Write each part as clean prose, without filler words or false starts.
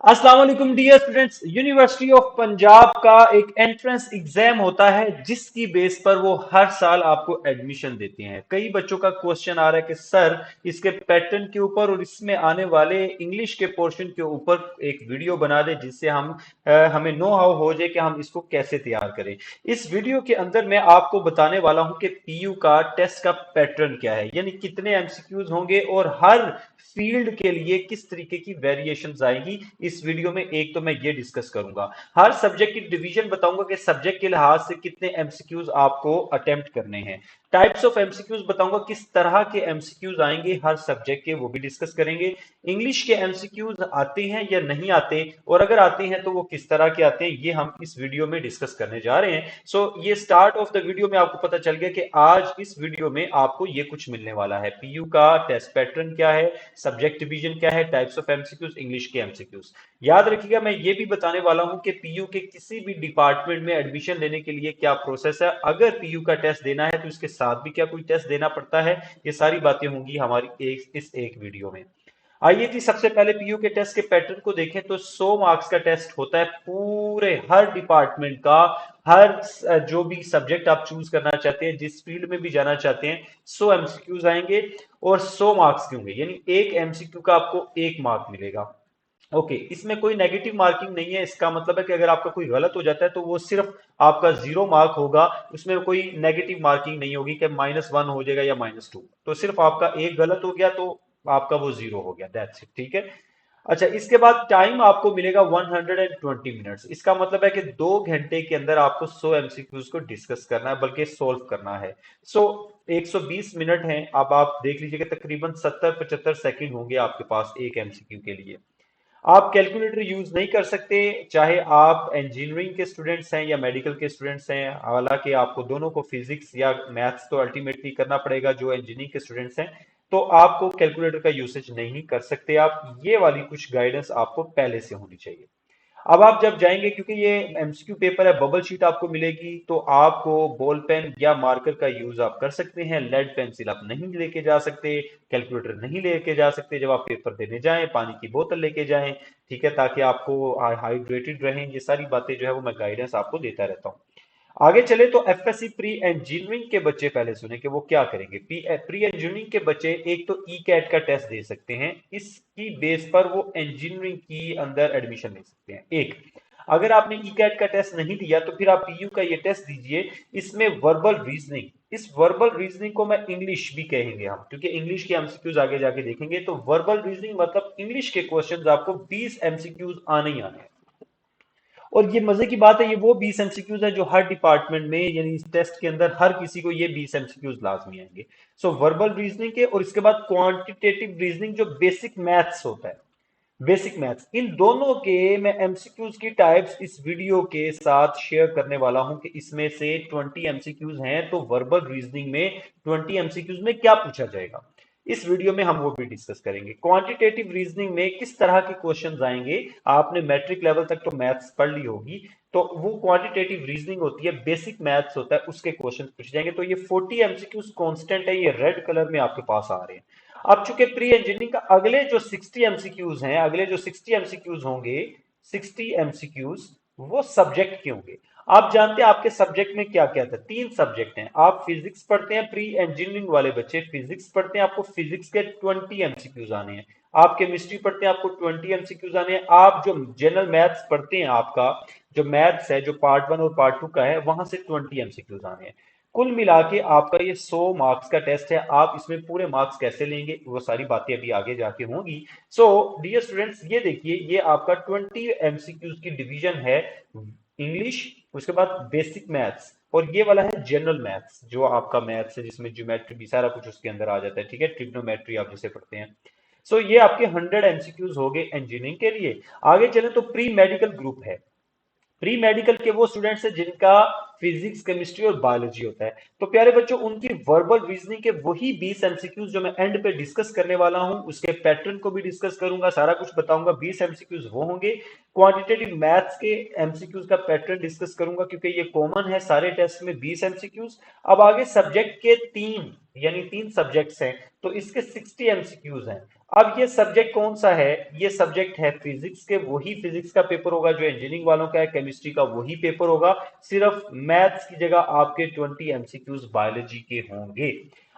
अस्सलाम वालेकुम dear students. University of Punjab का एक एंट्रेंस एग्जाम होता है जिसकी बेस पर वो हर साल आपको एडमिशन देते हैं। कई बच्चों का क्वेश्चन आ रहा है कि सर इसके पैटर्न के ऊपर और इसमें आने वाले इंग्लिश के पोर्शन के ऊपर एक वीडियो बना दे जिससे हमें नो हाउ हो जाए कि हम इसको कैसे तैयार करें। इस वीडियो के अंदर मैं आपको बताने वाला हूं कि पीयू का टेस्ट का पैटर्न क्या है, यानी कितने एमसीक्यूज होंगे और हर फील्ड के लिए किस तरीके की वेरिएशंस आएगी। इस वीडियो में एक तो मैं ये डिस्कस करूंगा, हर सब्जेक्ट की डिवीजन बताऊंगा कि सब्जेक्ट के लिहाज से कितने एमसीक्यूज आपको अटेम्प्ट करने हैं। टाइप्स ऑफ एमसीक्यूज बताऊंगा, किस तरह के एमसीक्यूज आएंगे हर सब्जेक्ट के, वो भी डिस्कस करेंगे। इंग्लिश के एमसीक्यूज आते हैं या नहीं आते, और अगर आते हैं तो वो किस तरह के आते हैं, ये हम इस वीडियो में डिस्कस करने जा रहे हैं। सो ये स्टार्ट ऑफ द वीडियो में आपको पता चल गया कि आज इस वीडियो में आपको ये कुछ मिलने वाला है। पीयू का टेस्ट पैटर्न क्या है, सब्जेक्ट डिवीजन क्या है, टाइप्स ऑफ एमसीक्यूज, इंग्लिश के एमसीक्यूज। याद रखिएगा, मैं ये भी बताने वाला हूं कि पीयू के किसी भी डिपार्टमेंट में एडमिशन लेने के लिए क्या प्रोसेस है, अगर पीयू का टेस्ट देना है तो इसके साथ भी क्या कोई टेस्ट देना पड़ता है। ये सारी बातें होंगी हमारी इस एक वीडियो में। आइए जी, सबसे पहले पीयू के टेस्ट के पैटर्न को देखें तो 100 मार्क्स का टेस्ट होता है पूरे हर डिपार्टमेंट का। जो भी सब्जेक्ट आप चूज करना चाहते हैं, जिस फील्ड में भी जाना चाहते हैं, 100 एमसीक्यूज आएंगे और 100 मार्क्स के होंगे, यानी एक एमसीक्यू का आपको एक मार्क मिलेगा। ओके, इसमें कोई नेगेटिव मार्किंग नहीं है। इसका मतलब है कि अगर आपका कोई गलत हो जाता है तो वो सिर्फ आपका जीरो मार्क होगा, उसमें कोई नेगेटिव मार्किंग नहीं होगी कि -1 हो जाएगा या -2। तो सिर्फ आपका एक गलत हो गया तो आपका वो जीरो हो गया, दैट्स इट। ठीक है। अच्छा, इसके बाद टाइम आपको मिलेगा 120 मिनट्स। इसका मतलब है कि 2 घंटे के अंदर आपको 100 एमसीक्यूज को डिस्कस करना है, बल्कि सोल्व करना है। सो 120 मिनट है। अब आप देख लीजिए कि तकरीबन 70-75 सेकंड होंगे आपके पास एक एमसीक्यू के लिए। आप कैलकुलेटर यूज नहीं कर सकते, चाहे आप इंजीनियरिंग के स्टूडेंट्स हैं या मेडिकल के स्टूडेंट्स हैं। हालांकि आपको दोनों को फिजिक्स या मैथ्स तो अल्टीमेटली करना पड़ेगा जो इंजीनियरिंग के स्टूडेंट्स हैं, तो आपको कैलकुलेटर का यूसेज नहीं कर सकते आप। ये वाली कुछ गाइडेंस आपको पहले से होनी चाहिए। अब आप जब जाएंगे, क्योंकि ये एमसीक्यू पेपर है, बबल शीट आपको मिलेगी, तो आपको बॉल पेन या मार्कर का यूज आप कर सकते हैं। लेड पेंसिल आप नहीं लेके जा सकते, कैलकुलेटर नहीं लेके जा सकते। जब आप पेपर देने जाएं, पानी की बोतल लेके जाएं, ठीक है, ताकि आपको हाइड्रेटेड रहें। ये सारी बातें जो है वो मैं गाइडेंस आपको देता रहता हूँ। आगे चले तो एफएससी प्री इंजीनियरिंग के बच्चे पहले सुने कि वो क्या करेंगे। प्री इंजीनियरिंग के बच्चे एक तो ई कैट का टेस्ट दे सकते हैं, इसकी बेस पर वो इंजीनियरिंग की अंदर एडमिशन ले सकते हैं। एक, अगर आपने ई कैट का टेस्ट नहीं दिया तो फिर आप पीयू का ये टेस्ट दीजिए। इसमें वर्बल रीजनिंग, इस वर्बल रीजनिंग को मैं इंग्लिश भी कहेंगे हम, क्योंकि इंग्लिश के एमसीक्यूज आगे जाके देखेंगे। तो वर्बल रीजनिंग मतलब इंग्लिश के क्वेश्चंस आपको 20 एमसीक्यूज आने ही आने हैं। और ये मजे की बात है, ये वो 20 एमसीक्यूज है जो हर डिपार्टमेंट में, यानी इस टेस्ट के अंदर हर किसी को ये 20 एमसीक्यूज लाजमी आएंगे। सो वर्बल रीजनिंग के, और इसके बाद क्वांटिटेटिव रीजनिंग जो बेसिक मैथ्स होता है, बेसिक मैथ्स, इन दोनों के मैं एमसीक्यूज की टाइप्स इस वीडियो के साथ शेयर करने वाला हूं कि इसमें से 20 एमसीक्यूज हैं तो वर्बल रीजनिंग में 20 एमसीक्यूज में क्या पूछा जाएगा, इस वीडियो में हम वो भी डिस्कस करेंगे। क्वांटिटेटिव रीजनिंग में किस तरह के क्वेश्चंस आएंगे, आपने मैट्रिक लेवल तक तो मैथ्स पढ़ ली होगी, तो वो क्वांटिटेटिव रीजनिंग होती है, बेसिक मैथ्स होता है, उसके क्वेश्चन पूछे जाएंगे। तो ये 40 एमसीक्यूज कांस्टेंट है, ये रेड कलर में आपके पास आ रहे हैं। अब चूंकि प्री इंजीनियरिंग का अगले जो 60 एमसीक्यूज हैं, अगले जो 60 एमसीक्यूज होंगे, 60 एमसीक्यूज वो सब्जेक्ट के होंगे। आप जानते हैं आपके सब्जेक्ट में क्या क्या था, 3 सब्जेक्ट हैं। आप फिजिक्स पढ़ते हैं, प्री इंजीनियरिंग वाले बच्चे फिजिक्स पढ़ते हैं, आपको फिजिक्स के 20 एमसीक्यूज आने हैं। आप केमिस्ट्री पढ़ते हैं, आपको 20 एमसीक्यूज आने हैं। आप जो जनरल मैथ्स पढ़ते हैं, आपका जो मैथ्स है, जो पार्ट 1 और पार्ट 2 का है, वहां से 20 एमसीक्यूज आने हैं। कुल मिला के आपका ये 100 मार्क्स का टेस्ट है। आप इसमें पूरे मार्क्स कैसे लेंगे, वो सारी बातें अभी आगे जाके होंगी। सो डियर स्टूडेंट्स, ये देखिए, ये आपका 20 एमसीक्यूज की डिवीजन है। इंग्लिश, उसके बाद बेसिक मैथ्स, और ये वाला है जनरल मैथ्स, जो आपका मैथ्स है जिसमें ज्योमेट्री भी सारा कुछ उसके अंदर आ जाता है। ठीक है, ट्रिग्नोमेट्री आप जिसे पढ़ते हैं। सो ये आपके 100 एमसीक्यूज हो गए इंजीनियरिंग के लिए। आगे चले तो प्री मेडिकल ग्रुप है। प्री मेडिकल के वो स्टूडेंट्स हैं जिनका फिजिक्स, केमिस्ट्री और बायोलॉजी होता है। तो प्यारे बच्चों, उनकी वर्बल रीजनिंग के वही 20 एमसीक्यूज जो मैं एंड पे डिस्कस करने वाला हूं, उसके पैटर्न को भी डिस्कस करूंगा, सारा कुछ बताऊंगा। 20 एमसीक्यूज वो होंगे। क्वांटिटेटिव मैथ्स के एमसीक्यूज का पैटर्न डिस्कस करूंगा, क्योंकि ये कॉमन है सारे टेस्ट में, 20 एमसीक्यूज। अब आगे सब्जेक्ट के तीन, यानी 3 सब्जेक्ट्स हैं, तो इसके 60 एमसीक्यूज हैं। अब ये सब्जेक्ट कौन सा है? ये सब्जेक्ट है फिजिक्स के, वही फिजिक्स का पेपर होगा जो इंजीनियरिंग वालों का है, केमिस्ट्री का वही पेपर होगा, सिर्फ मैथ्स की जगह आपके 20 एमसीक्यूज बायोलॉजी के होंगे।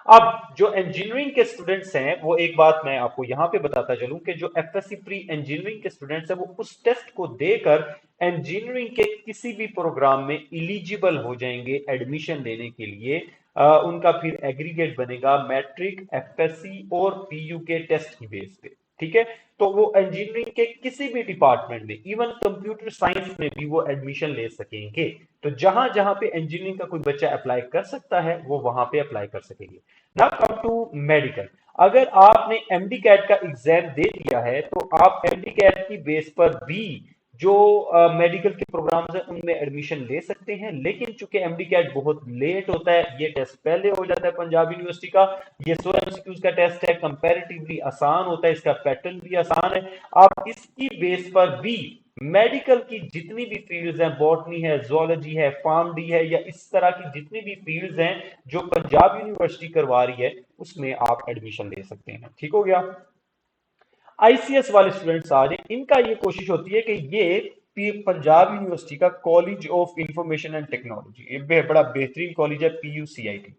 अब जो इंजीनियरिंग के स्टूडेंट्स हैं, वो एक बात मैं आपको यहां पे बताता चलूं कि जो एफएससी प्री इंजीनियरिंग के स्टूडेंट्स हैं, वो उस टेस्ट को देकर इंजीनियरिंग के किसी भी प्रोग्राम में इलिजिबल हो जाएंगे एडमिशन लेने के लिए। उनका फिर एग्रीगेट बनेगा मैट्रिक, एफएससी और पीयू के टेस्ट की बेस पे। ठीक है, तो वो इंजीनियरिंग के किसी भी डिपार्टमेंट में, इवन कंप्यूटर साइंस में भी वो एडमिशन ले सकेंगे। तो जहां जहां पे इंजीनियरिंग का कोई बच्चा अप्लाई कर सकता है, वो वहां पे अप्लाई कर सकेंगे। Now come to medical. अगर आपने एमडी कैट का एग्जाम दे दिया है, तो आप एमडी कैट की बेस पर भी जो मेडिकल के प्रोग्राम्स हैं उनमें एडमिशन ले सकते हैं। लेकिन चूंकि एमडी कैट बहुत लेट होता है, ये टेस्ट पहले हो जाता है पंजाब यूनिवर्सिटी का, ये 100 एमसीक्यूज का टेस्ट है, कंपैरेटिवली आसान होता है, इसका पैटर्न भी आसान है। आप इसकी बेस पर भी मेडिकल की जितनी भी फील्ड्स हैं, बॉटनी है, जोलॉजी है, फार्म डी है, या इस तरह की जितनी भी फील्ड्स हैं जो पंजाब यूनिवर्सिटी करवा रही है, उसमें आप एडमिशन ले सकते हैं। ठीक हो गया? आईसीएस वाले स्टूडेंट्स आ जाए, इनका ये कोशिश होती है कि ये पंजाब यूनिवर्सिटी का college of information and technology, ये बड़ा बेहतरीन कॉलेज है, पीयूसीआईटी।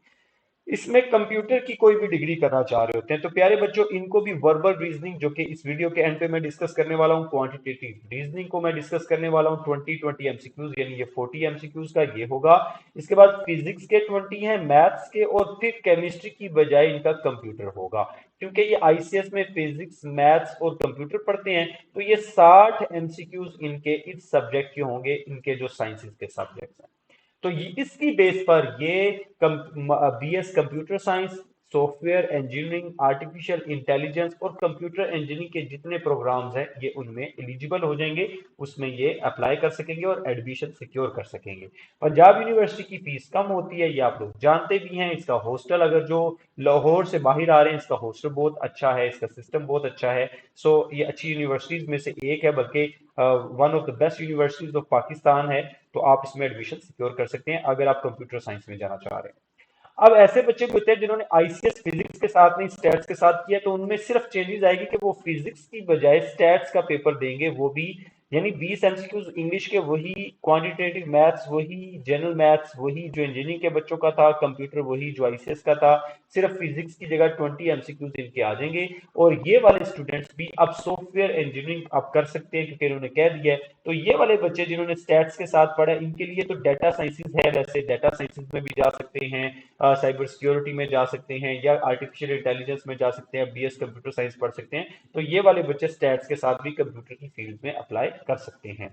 इसमें कंप्यूटर की कोई भी डिग्री करना चाह रहे होते हैं, तो प्यारे बच्चों, इनको भी वर्बल रीजनिंग, जो कि इस वीडियो के एंड पे मैं डिस्कस करने वाला हूं, क्वांटिटेटिव रीजनिंग को मैं डिस्कस करने वाला हूं, 20 एमसीक्यूज, यानी ये 40 एमसीक्यूज का ये होगा। इसके बाद फिजिक्स के 20 हैं, मैथ्स के, और फिर केमिस्ट्री की बजाय इनका कंप्यूटर होगा, क्योंकि ये आईसीएस में फिजिक्स, मैथ्स और कंप्यूटर पढ़ते हैं। तो ये 60 एमसीक्यूज इनके इस सब्जेक्ट के होंगे, इनके जो साइंसेज के सब्जेक्ट हैं। तो ये इसकी बेस पर ये BS computer science, software engineering, artificial intelligence और कंप्यूटर इंजीनियरिंग के जितने प्रोग्राम्स हैं, ये उनमें एलिजिबल हो जाएंगे, उसमें ये अप्लाई कर सकेंगे और एडमिशन सिक्योर कर सकेंगे। पंजाब यूनिवर्सिटी की फीस कम होती है, ये आप लोग जानते भी हैं। इसका हॉस्टल, अगर जो लाहौर से बाहर आ रहे हैं, इसका हॉस्टल बहुत अच्छा है, इसका सिस्टम बहुत अच्छा है। सो ये अच्छी यूनिवर्सिटीज में से एक है, बल्कि one of the best universities of Pakistan है। तो आप इसमें एडमिशन सिक्योर कर सकते हैं अगर आप कंप्यूटर साइंस में जाना चाह रहे हैं। अब ऐसे बच्चे भी होते हैं जिन्होंने आईसीएस फिजिक्स के साथ नहीं स्टैट्स के साथ किया, तो उनमें सिर्फ चेंजेस आएगी कि वो फिजिक्स की बजाय स्टैट्स का पेपर देंगे, वो भी यानी 20 एमसीक्यूज इंग्लिश के वही, क्वांटिटेटिव मैथ्स वही, जनरल मैथ्स वही जो इंजीनियरिंग के बच्चों का था, कंप्यूटर वही जो आईसीएस का था, सिर्फ फिजिक्स की जगह 20 एमसीक्यूज इनके आ जाएंगे। और ये वाले स्टूडेंट्स भी अब सॉफ्टवेयर इंजीनियरिंग आप कर सकते हैं, क्योंकि इन्होंने कह दिया है। तो ये वाले बच्चे जिन्होंने स्टैट्स के साथ पढ़ा, इनके लिए तो डाटा साइंसेज है, वैसे डाटा साइंसेज में भी जा सकते हैं, साइबर सिक्योरिटी में जा सकते हैं, या आर्टिफिशियल इंटेलिजेंस में जा सकते हैं, बीएस कंप्यूटर साइंस पढ़ सकते हैं। तो ये वाले बच्चे स्टैट्स के साथ भी कंप्यूटर की फील्ड में अप्लाई कर सकते हैं।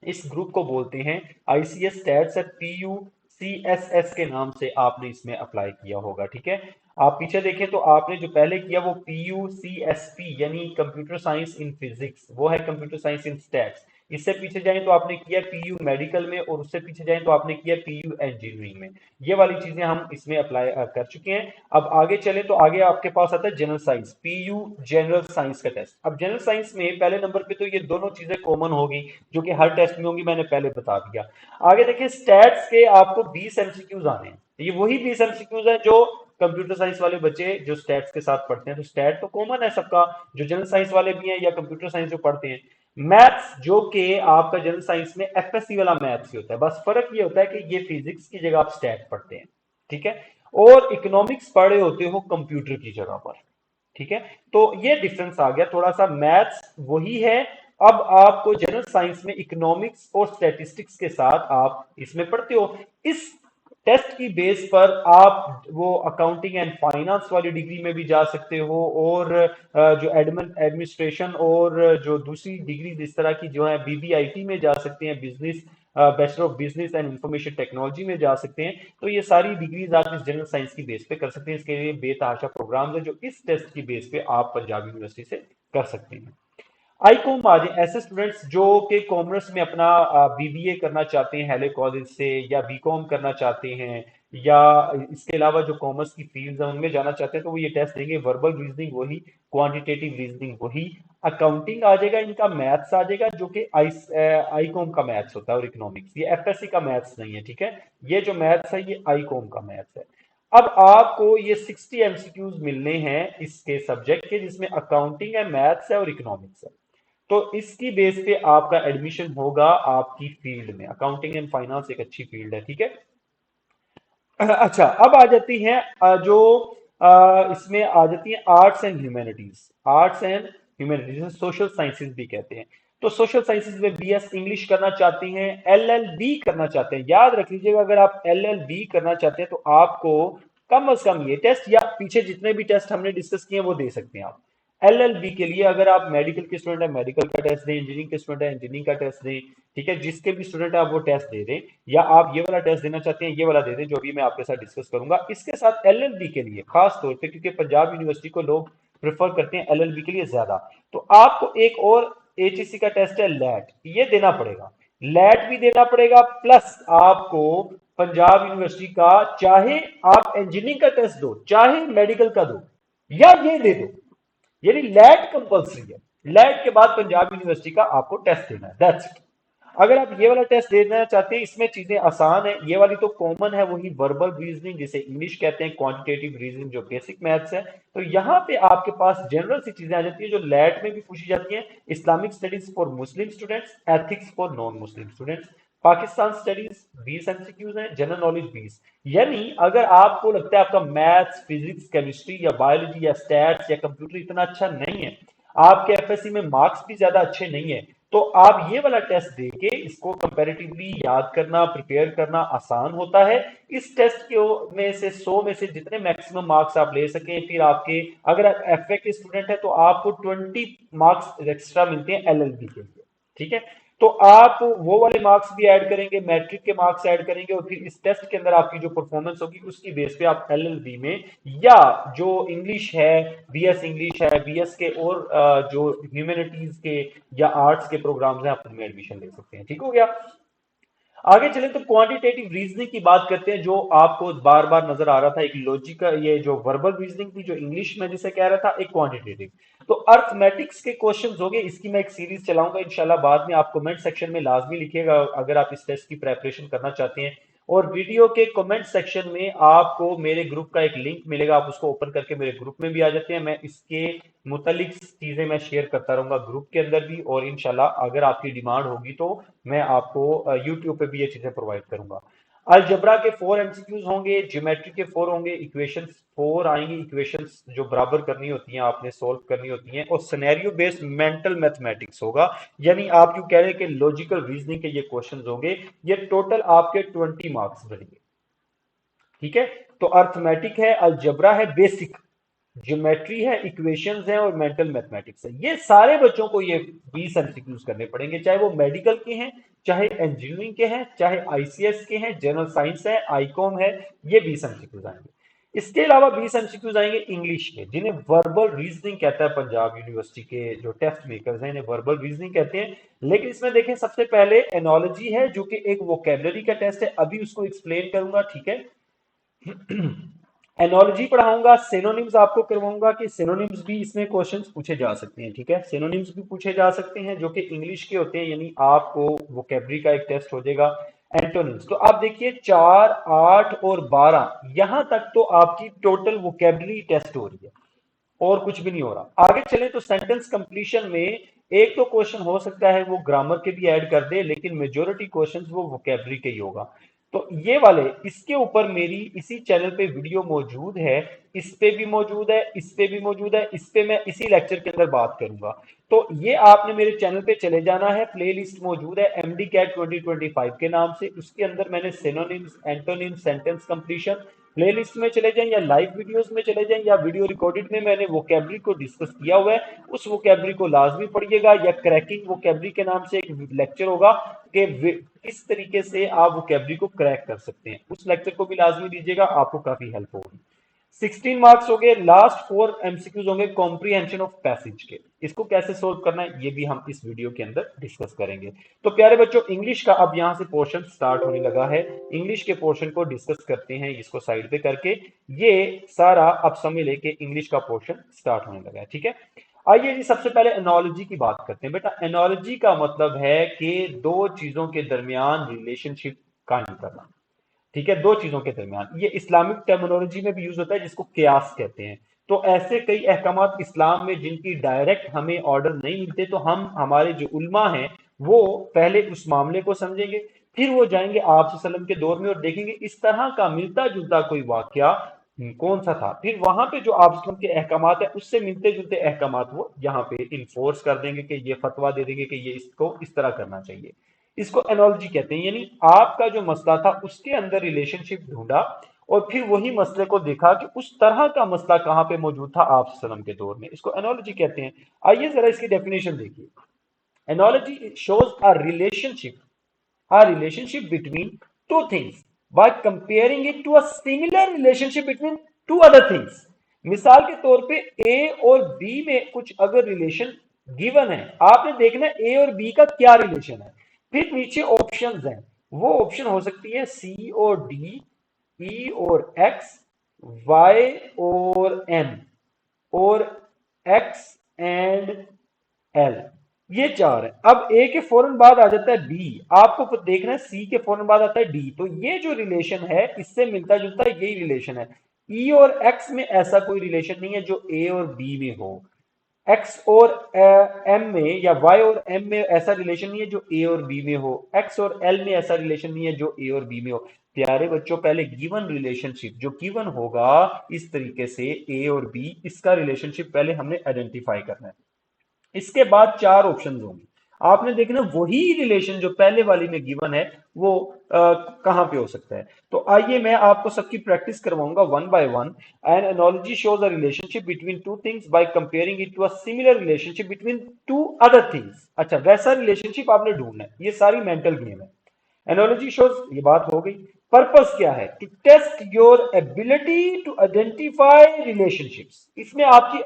इस ग्रुप को बोलते हैं आईसीएस स्टैट्स, पीयू सीएसएस के नाम से आपने इसमें अप्लाई किया होगा। ठीक है, आप पीछे देखें तो आपने जो पहले किया वो पीयू सीएसपी, यानी कंप्यूटर साइंस इन फिजिक्स, वो है कंप्यूटर साइंस इन स्टैट्स। इससे पीछे जाएं तो आपने किया पीयू मेडिकल में, और उससे पीछे जाएं तो आपने किया पीयू इंजीनियरिंग में। ये वाली चीजें हम इसमें अप्लाई कर चुके हैं। अब आगे चले तो आगे आपके पास आता है general science, PU general science का टेस्ट। अब जनरल साइंस में पहले नंबर पे तो ये दोनों चीजें कॉमन होगी, जो कि हर टेस्ट में होंगी, मैंने पहले बता दिया। आगे देखिए, स्टैट्स के आपको 20 एमसीक्यूज आने हैं, ये वही 20 एमसीक्यूज है जो कंप्यूटर साइंस वाले बच्चे जो स्टैट्स के साथ पढ़ते हैं। तो स्टैट तो कॉमन है सबका, जो जनरल साइंस वाले भी हैं या कंप्यूटर साइंस जो पढ़ते हैं। मैथ्स जो कि आपका जनरल साइंस में एफएससी वाला मैथ्स ही होता है, बस फर्क ये होता है कि ये फिजिक्स की जगह आप स्टैट पढ़ते हैं। ठीक है, और इकोनॉमिक्स पढ़े होते हो कंप्यूटर की जगह पर। ठीक है, तो ये डिफरेंस आ गया थोड़ा सा, मैथ्स वही है। अब आपको जनरल साइंस में इकोनॉमिक्स और स्टैटिस्टिक्स के साथ आप इसमें पढ़ते हो। इस टेस्ट की बेस पर आप वो अकाउंटिंग एंड फाइनेंस वाली डिग्री में भी जा सकते हो, और जो एडमिनिस्ट्रेशन और जो दूसरी डिग्री इस तरह की जो है बीबीआईटी में जा सकते हैं, business, bachelor of business and information technology में जा सकते हैं। तो ये सारी डिग्रीज आप इस जनरल साइंस की बेस पे कर सकते हैं। इसके लिए बेतहाशा प्रोग्राम्स है जो इस टेस्ट की बेस पे आप पंजाब यूनिवर्सिटी से कर सकते हैं। आईकॉम आ जाए, ऐसे स्टूडेंट्स जो कि कॉमर्स में अपना बीबीए करना चाहते हैं हेले कॉलेज से, या बीकॉम करना चाहते हैं, या इसके अलावा जो कॉमर्स की फील्ड्स हैं उनमें जाना चाहते हैं, तो वो ये टेस्ट देंगे। वर्बल रीजनिंग वही, क्वांटिटेटिव रीजनिंग वही, अकाउंटिंग आ जाएगा, इनका मैथ्स आ जाएगा जो कि आईकॉम का मैथ्स होता है, और इकोनॉमिक्स, ये एफएससी का मैथ्स नहीं है। ठीक है, ये जो मैथ्स है ये आईकॉम का मैथ्स है। अब आपको ये 60 एमसीक्यूज मिलने हैं इसके सब्जेक्ट के, जिसमें अकाउंटिंग है, मैथ्स है और इकोनॉमिक्स है। तो इसकी बेस पे आपका एडमिशन होगा आपकी फील्ड में। अकाउंटिंग एंड फाइनेंस एक अच्छी फील्ड है, ठीक है। अच्छा, अब आ जाती हैं इसमें आ जाती हैं arts and humanities. Arts and humanities social sciences भी कहते हैं। तो सोशल साइंसेज में बीएस इंग्लिश करना चाहती हैं, एलएलबी करना चाहते हैं, याद रख लीजिएगा अगर आप एलएलबी करना चाहते हैं तो आपको कम से कम ये टेस्ट या पीछे जितने भी टेस्ट हमने डिस्कस किए हैं वो दे सकते हैं आप। एलएलबी के लिए अगर आप मेडिकल के स्टूडेंट है मेडिकल का टेस्ट दें, इंजीनियरिंग के स्टूडेंट है इंजीनियरिंग का टेस्ट दें, ठीक है। जिसके भी स्टूडेंट है आप वो टेस्ट दे दें, या आप ये वाला टेस्ट देना चाहते हैं ये वाला दे दें, जो भी मैं आपके साथ डिस्कस करूंगा। इसके साथ एलएलबी के लिए खास तौर पे, क्योंकि पंजाब यूनिवर्सिटी को लोग प्रेफर करते हैं एलएलबी के लिए ज्यादा, तो आपको एक और एचईसी का टेस्ट है लैट, ये देना पड़ेगा। लैट भी देना पड़ेगा, प्लस आपको पंजाब यूनिवर्सिटी का, चाहे आप इंजीनियरिंग का टेस्ट दो चाहे मेडिकल का दो, या ये दे दो, यानी लैट कंपलसरी है। लैट के बाद पंजाब यूनिवर्सिटी का आपको टेस्ट देना है, दैट्स इट। अगर आप ये वाला टेस्ट देना चाहते हैं, इसमें चीजें आसान है। ये वाली तो कॉमन है, वही वर्बल रीजनिंग जिसे इंग्लिश कहते हैं, क्वांटिटेटिव रीजनिंग जो बेसिक मैथ्स है। तो यहाँ पे आपके पास जनरल सी चीजें आ जाती है जो लैट में भी पूछी जाती हैं। Islamic studies for Muslim students, ethics for non Muslim students, Pakistan studies 20 MCQs हैं, जनरल नॉलेज 20। यानी अगर आपको लगता है आपका मैथ्स, फिजिक्स, केमिस्ट्री या बायोलॉजी या स्टैट्स या कंप्यूटर इतना अच्छा नहीं है, आपके एफएससी में मार्क्स भी ज्यादा अच्छे नहीं है, तो आप ये वाला टेस्ट देके इसको कंपैरेटिवली याद करना, प्रिपेयर करना आसान होता है। इस टेस्ट के में से 100 में से जितने मैक्सिमम मार्क्स आप ले सकें, फिर आपके, अगर आप एफए के स्टूडेंट है तो आपको 20 मार्क्स एक्स्ट्रा मिलते हैं एलएलबी के लिए, ठीक है। तो आप वो वाले मार्क्स भी ऐड करेंगे, मैट्रिक के मार्क्स ऐड करेंगे, और फिर इस टेस्ट के अंदर आपकी जो परफॉर्मेंस होगी उसकी बेस पे आप एलएलबी में, या जो इंग्लिश है, बीएस इंग्लिश है, बीएस के और जो ह्यूमैनिटीज के या आर्ट्स के प्रोग्राम्स हैं, आप उनमें एडमिशन ले सकते हैं। ठीक हो गया। आगे चले तो क्वांटिटेटिव रीजनिंग की बात करते हैं, जो आपको बार बार नजर आ रहा था। एक लॉजिकल, ये जो वर्बल रीजनिंग थी जो इंग्लिश में जिसे कह रहा था, एक क्वांटिटेटिव। तो अर्थमेटिक्स के क्वेश्चंस हो गए, इसकी मैं एक सीरीज चलाऊंगा इंशाल्लाह बाद में। आप कमेंट सेक्शन में लाजमी लिखिएगा अगर आप इस टेस्ट की प्रेपरेशन करना चाहते हैं। और वीडियो के कमेंट सेक्शन में आपको मेरे ग्रुप का एक लिंक मिलेगा, आप उसको ओपन करके मेरे ग्रुप में भी आ जाते हैं। मैं इसके मुतालिक चीजें मैं शेयर करता रहूंगा ग्रुप के अंदर भी, और इंशाल्लाह अगर आपकी डिमांड होगी तो मैं आपको यूट्यूब पे भी ये चीजें प्रोवाइड करूंगा। अलजबरा के 4 एमसीक्यूज होंगे, ज्योमेट्री के 4 होंगे, इक्वेशंस 4 आएंगी, इक्वेशंस जो बराबर करनी होती हैं आपने सॉल्व करनी होती हैं, और सिनेरियो बेस्ड मेंटल मैथमेटिक्स होगा। यानी आप यूं कह रहे हैं कि लॉजिकल रीजनिंग के ये क्वेश्चंस होंगे। ये टोटल आपके 20 मार्क्स बनेंगे, ठीक है। तो अर्थमेटिक है, अलजबरा है, बेसिक ज्योमेट्री है, इक्वेशंस हैं और मेंटल मैथमेटिक्स है। ये सारे बच्चों को ये 20 एमसीक्यूज करने पड़ेंगे, चाहे वो मेडिकल के हैं, चाहे इंजीनियरिंग के हैं, चाहे आईसीएस के हैं, जनरल साइंस है, आईकॉम है, ये 20 एमसीक्यूज आएंगे। इसके अलावा 20 एमसीक्यूज आएंगे इंग्लिश के, जिन्हें वर्बल रीजनिंग कहता है। पंजाब यूनिवर्सिटी के जो टेस्ट मेकर्स हैं इन्हें वर्बल रीजनिंग कहते हैं। लेकिन इसमें देखें, सबसे पहले एनोलॉजी है जो कि एक वोकेबलरी का टेस्ट है, अभी उसको एक्सप्लेन करूंगा, ठीक है। एनोलॉजी पढ़ाऊंगा, सिनोनिम्स आपको करवाऊंगा कि सिनोनिम्स भी इसमें क्वेश्चंस पूछे जा सकते हैं, ठीक है। सिनोनिम्स भी पूछे जा सकते हैं जो कि इंग्लिश के होते हैं, यानी आपको वोकेबलरी का एक टेस्ट हो जाएगा। एंटोनिम्स तो आप देखिए 4, 8 और 12 यहां तक तो आपकी टोटल वोकेबलरी टेस्ट हो रही है, और कुछ भी नहीं हो रहा। आगे चले तो सेंटेंस कंप्लीशन में एक तो क्वेश्चन हो सकता है वो ग्रामर के भी ऐड कर दे, लेकिन मेजोरिटी क्वेश्चंस वो वोकेबलरी के ही होगा। तो ये वाले, इसके ऊपर मेरी इसी चैनल पे वीडियो मौजूद है, इस पे भी मौजूद है, इस पे भी मौजूद है, इस पे मैं इसी लेक्चर के अंदर बात करूंगा। तो ये आपने मेरे चैनल पे चले जाना है, प्लेलिस्ट मौजूद है एमडी कैट 2025 के नाम से, उसके अंदर मैंने synonyms, antonyms, sentence completion, playlist में चले जाएं या लाइव वीडियोस में चले जाएं या वीडियो रिकॉर्डेड में मैंने वोकेबलरी को डिस्कस किया हुआ है, उस वोकेबलरी को लाजमी पढ़िएगा। या क्रैकिंग वोकेबलरी के नाम से एक लेक्चर होगा कि किस तरीके से आप वोकेबलरी को क्रैक कर सकते हैं, उस लेक्चर को भी लाजमी लीजिएगा, आपको काफी हेल्प होगी। 16 मार्क्स हो गए, लास्ट 4 एमसीक्यूज होंगे कॉम्प्रीहेंशन ऑफ पैसेज के। इसको कैसे सोल्व करना है ये भी हम इस वीडियो के अंदर डिस्कस करेंगे। तो प्यारे बच्चों, इंग्लिश का अब यहां से पोर्शन स्टार्ट होने लगा है। इंग्लिश के पोर्शन को डिस्कस करते हैं, इसको साइड पे करके। ये सारा अब समय लेके इंग्लिश का पोर्शन स्टार्ट होने लगा है, ठीक है। आइए जी, सबसे पहले एनोलॉजी की बात करते हैं। बेटा, एनोलॉजी का मतलब है कि दो चीजों के दरमियान रिलेशनशिप कायम करना। ठीक है, दो चीजों के दरमियान। ये इस्लामिक टर्मिनोलॉजी में भी यूज होता है, जिसको क्यास कहते हैं। तो ऐसे कई अहकामात इस्लाम में जिनकी डायरेक्ट हमें ऑर्डर नहीं मिलते, तो हम हमारे जो उल्मा हैं वो पहले उस मामले को समझेंगे, फिर वो जाएंगे आप वसल्लम के दौर में और देखेंगे इस तरह का मिलता जुलता कोई वाकया कौन सा था, फिर वहां पे जो आप वसल्लम के अहकामात है उससे मिलते जुलते अहकामात वो यहाँ पे इन्फोर्स कर देंगे कि ये फतवा दे देंगे कि ये इसको इस तरह करना चाहिए। इसको एनोलॉजी कहते हैं, यानी आपका जो मसला था उसके अंदर रिलेशनशिप ढूंढा और फिर वही मसले को देखा कि उस तरह का मसला कहां पे मौजूद था आप सल्लम के दौर में, इसको एनोलॉजी कहते हैं। आइए जरा इसकी डेफिनेशन देखिए। Analogy shows a relationship between two things by comparing it to a similar relationship between two other things। मिसाल के तौर पे ए और बी में कुछ अगर रिलेशन गिवन है, आपने देखना है ए और बी का क्या रिलेशन है। फिर नीचे ऑप्शंस हैं, वो ऑप्शन हो सकती है सी और डी, ई और एक्स, वाई और एम, और एक्स एंड एल। ये चार है। अब ए के फौरन बाद आ जाता है बी, आपको देखना है सी के फौरन बाद आता है डी। तो ये जो रिलेशन है इससे मिलता जुलता यही रिलेशन है। ई और एक्स में ऐसा कोई रिलेशन नहीं है जो ए और बी में हो। एक्स और एम में या वाई और एम में ऐसा रिलेशन नहीं है जो ए और बी में हो। एक्स और एल में ऐसा रिलेशन नहीं है जो ए और बी में हो। प्यारे बच्चों, पहले गिवन रिलेशनशिप जो गिवन होगा इस तरीके से ए और बी, इसका रिलेशनशिप पहले हमने आइडेंटिफाई करना है। इसके बाद चार ऑप्शंस होंगे, आपने देखना वही रिलेशन जो पहले वाली में गिवन है वो कहां पे हो सकता है। तो आइए मैं आपको सबकी प्रैक्टिस करवाऊंगा one by one. An analogy shows a relationship between two things by comparing it to a similar relationship between two other things. अच्छा, वैसा रिलेशनशिप आपने ढूंढना है, ये सारी मेंटल गेम है। एनोलॉजी शोज, ये बात हो गई। पर्पस क्या है? To test your ability to identify relationships. इसमें आपकी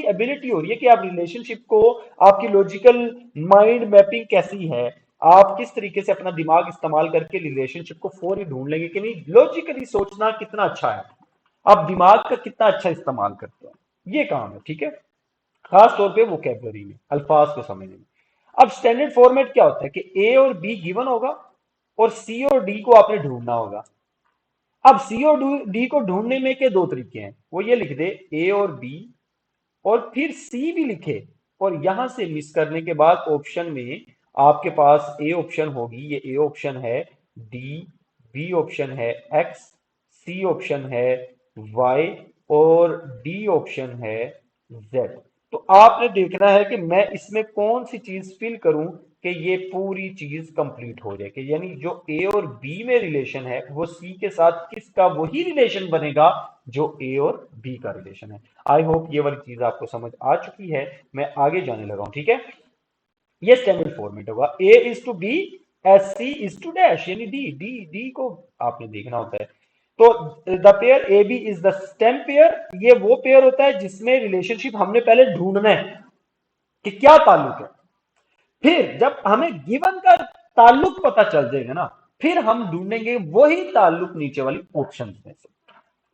एबिलिटी हो रही है कि आप रिलेशनशिप को, आपकी लॉजिकल माइंड मैपिंग कैसी है, आप किस तरीके से अपना दिमाग इस्तेमाल करके रिलेशनशिप को फौरी ढूंढ लेंगे कि नहीं, लॉजिकली सोचना कितना अच्छा है, आप दिमाग का कितना अच्छा इस्तेमाल करते हो, ये काम है। ठीक है, खास तौर पे वोकेबलरी में, अल्फाज को समझने में। अब स्टैंडर्ड फॉर्मेट क्या होता है कि ए और बी गिवन होगा और सी और डी को आपने ढूंढना होगा। अब सी और डी को ढूंढने में के दो तरीके हैं, वो ये लिख दे ए और बी और फिर सी भी लिखे, और यहां से मिस करने के बाद ऑप्शन में आपके पास ए ऑप्शन होगी, ये ए ऑप्शन है, डी, बी ऑप्शन है, एक्स, सी ऑप्शन है, वाई, और डी ऑप्शन है, जेड। तो आपने देखना है कि मैं इसमें कौन सी चीज फिल करूं कि ये पूरी चीज कंप्लीट हो जाए, कि यानी जो ए और बी में रिलेशन है वो सी के साथ किसका वही रिलेशन बनेगा जो ए और बी का रिलेशन है। आई होप ये वाली चीज आपको समझ आ चुकी है, मैं आगे जाने लगा हूं। ठीक है, ये स्टैंडर्ड फॉर्मेट होगा, A is to B as C is to dash, यानी डी डी डी को आपने देखना होता है। तो the pair A B is the stem pair, ये वो पेयर होता है जिसमें रिलेशनशिप हमने पहले ढूंढना है कि क्या ताल्लुक है। फिर जब हमें गिवन का ताल्लुक पता चल जाएगा ना, फिर हम ढूंढेंगे वही ताल्लुक नीचे वाली ऑप्शन में से,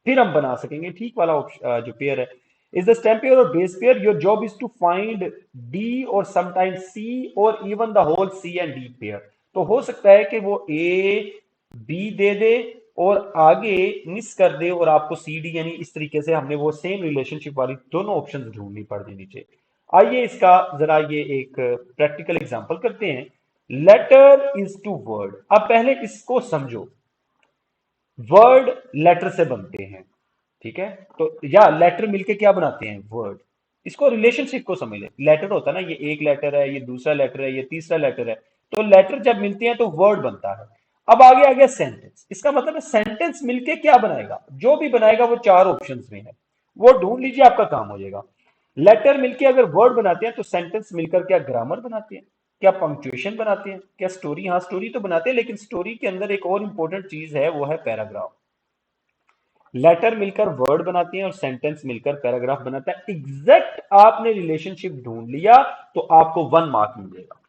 फिर हम बना सकेंगे ठीक वाला जो पेयर है। इज द स्टेम पेयर और base pair, your job is to find D और समटाइम्स सी और even the whole C and D pair. तो हो सकता है कि वो ए बी दे दे और आगे मिस कर दे और आपको सी डी, यानी इस तरीके से हमने वो सेम रिलेशनशिप वाली दोनों ऑप्शन ढूंढनी पड़ जाए नीचे। आइए इसका जरा ये एक प्रैक्टिकल एग्जांपल करते हैं। Letter is to word. अब पहले इसको समझो, वर्ड लेटर से बनते हैं, ठीक है, तो या लेटर मिलके क्या बनाते हैं, वर्ड। इसको रिलेशनशिप को समझ ले, लेटर होता है ना, ये एक लेटर है, ये दूसरा लेटर है, ये तीसरा लेटर है, तो लेटर जब मिलते हैं तो वर्ड बनता है। अब आगे आ गया सेंटेंस, इसका मतलब है सेंटेंस मिलके क्या बनाएगा, जो भी बनाएगा वो चार ऑप्शंस में है, वो ढूंढ लीजिए, आपका काम हो जाएगा। लेटर मिलके अगर वर्ड बनाते हैं तो सेंटेंस मिलकर क्या ग्रामर बनाते हैं, क्या पंक्चुएशन बनाते हैं, क्या स्टोरी, हाँ स्टोरी तो बनाते हैं, लेकिन स्टोरी के अंदर एक और इंपॉर्टेंट चीज है, वो है पैराग्राफ। लेटर मिलकर वर्ड बनाती हैं और सेंटेंस मिलकर पैराग्राफ बनाता है। एग्जैक्ट आपने रिलेशनशिप ढूंढ लिया तो आपको 1 मार्क मिलेगा।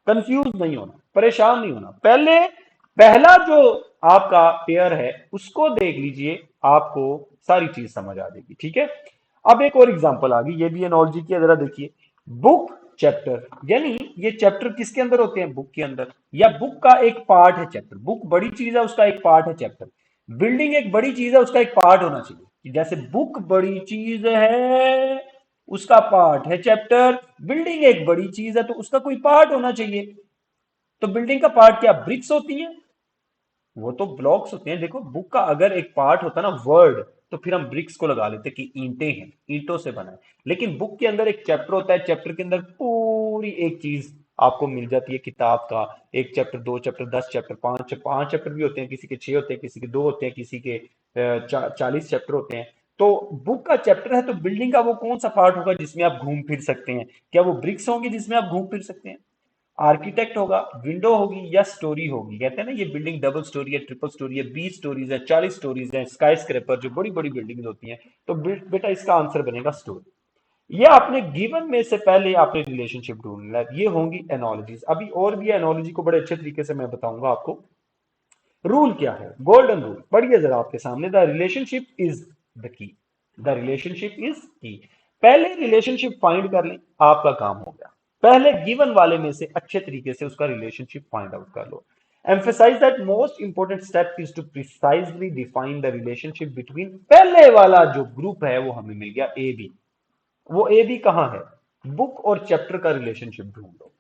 कंफ्यूज नहीं होना, परेशान नहीं होना, पहले पहला जो आपका पेयर है उसको देख लीजिए, आपको सारी चीज समझ आ जाएगी। ठीक है, अब एक और एग्जांपल आ गई, ये भी एनोलॉजी की है, जरा देखिए। बुक चैप्टर, यानी ये चैप्टर किसके अंदर होते हैं? बुक के अंदर, या बुक का एक पार्ट है चैप्टर। बुक बड़ी चीज है, उसका एक पार्ट है चैप्टर। बिल्डिंग एक बड़ी चीज है, उसका एक पार्ट होना चाहिए। कि जैसे बुक बड़ी चीज है, उसका पार्ट है चैप्टर। बिल्डिंग एक बड़ी चीज है तो उसका कोई पार्ट होना चाहिए। तो बिल्डिंग का पार्ट क्या ब्रिक्स होती है? वो तो ब्लॉक्स होते हैं। देखो, बुक का अगर एक पार्ट होता ना वर्ड, तो फिर हम ब्रिक्स को लगा लेते कि ईंटें हैं, ईंटों से बना है। लेकिन बुक के अंदर एक चैप्टर होता है, चैप्टर के अंदर पूरी एक चीज आपको मिल जाती है किताब का। एक चैप्टर, दो चैप्टर, 10 चैप्टर, पांच पांच चैप्टर भी होते हैं, किसी के 6 होते हैं, किसी के 2 होते हैं, किसी के 40 चैप्टर होते हैं। तो बुक का चैप्टर है, तो बिल्डिंग का वो कौन सा पार्ट होगा जिसमें आप घूम फिर सकते हैं? क्या वो ब्रिक्स होंगे जिसमें आप घूम फिर सकते हैं? आर्किटेक्ट होगा, विंडो होगी, या स्टोरी होगी? कहते हैं ना ये बिल्डिंग डबल स्टोरी है, ट्रिपल स्टोरी है, 20 स्टोरीज है, 40 स्टोरीज है, स्काई स्क्रैपर जो बड़ी बड़ी बिल्डिंग्स होती हैं। तो बेटा इसका आंसर बनेगा स्टोरी। ये आपने गिवन में से पहले आपने रिलेशनशिप ढूंढना है। ये होंगी एनोलॉजीज। अभी और भी एनोलॉजी को बड़े अच्छे तरीके से मैं बताऊंगा आपको। रूल क्या है? गोल्डन रूल पढ़िए जरा आपके सामने। The relationship is the key. The relationship is की। पहले रिलेशनशिप फाइंड कर लें, आपका काम हो गया। पहले गिवन वाले में से अच्छे तरीके से उसका रिलेशनशिप फाइंड आउट कर लो। Emphasize that most important step is to precisely define the relationship between. पहले वाला जो ग्रुप है वो हमें मिल गया ए बी। वो ए बी कहां है? बुक और चैप्टर का रिलेशनशिप ढूंढ लो।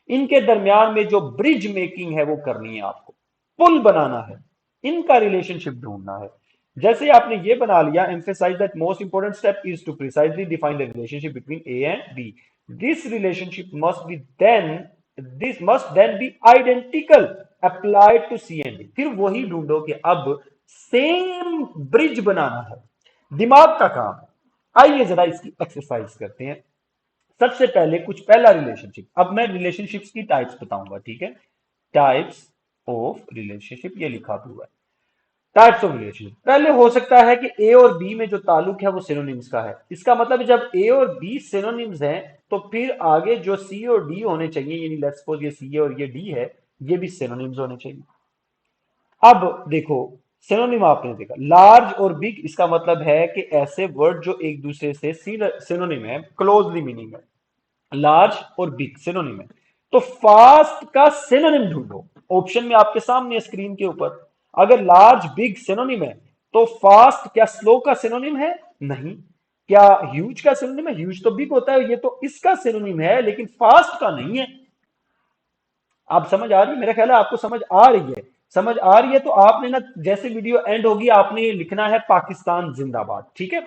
इनके दरमियान में जो ब्रिज मेकिंग है वो करनी है आपको, पुल बनाना है, इनका रिलेशनशिप ढूंढना है। जैसे आपने ये बना लिया, emphasise that most important step is to precisely define the relationship between A and B. This relationship must be then this must then be identical applied to C and D. फिर वही ढूंढो कि अब सेम ब्रिज बनाना है। दिमाग का काम है। आइए जरा इसकी एक्सरसाइज करते हैं। सबसे पहले कुछ पहला रिलेशनशिप। अब मैं रिलेशनशिप्स की टाइप्स बताऊंगा, ठीक है? टाइप्स ऑफ रिलेशनशिप ये लिखा हुआ है। टाइप्स ऑफ रिलेशनशिप, पहले हो सकता है कि ए और बी में जो ताल्लुक है वो सिनोनिम्स का है। इसका मतलब है जब ए और बी सिनोनिम्स हैं तो फिर आगे जो सी और डी होने चाहिए, यानी लेट्स सपोज ये सी है और ये डी है, ये भी सिनोनिम्स होने चाहिए। अब देखो, सिनोनिम आपने देखा लार्ज और बिग, इसका मतलब है कि ऐसे वर्ड जो एक दूसरे से सिनोनिम है, क्लोजली मीनिंग है। लार्ज और बिग सिनोनिम है। तो फास्ट का सिनोनिम ढूंढो। ऑप्शन में आपके सामने स्क्रीन के ऊपर। अगर लार्ज बिग सिनोनिम है तो फास्ट क्या स्लो का सिनोनिम है? नहीं। क्या ह्यूज का सिनोनिम है? ह्यूज तो बिग होता है, ये तो इसका सिनोनिम है, लेकिन फास्ट का नहीं है। आप समझ आ रही है? मेरा ख्याल है आपको समझ आ रही है। समझ आ रही है तो आपने ना, जैसे वीडियो एंड होगी आपने लिखना है पाकिस्तान जिंदाबाद, ठीक है?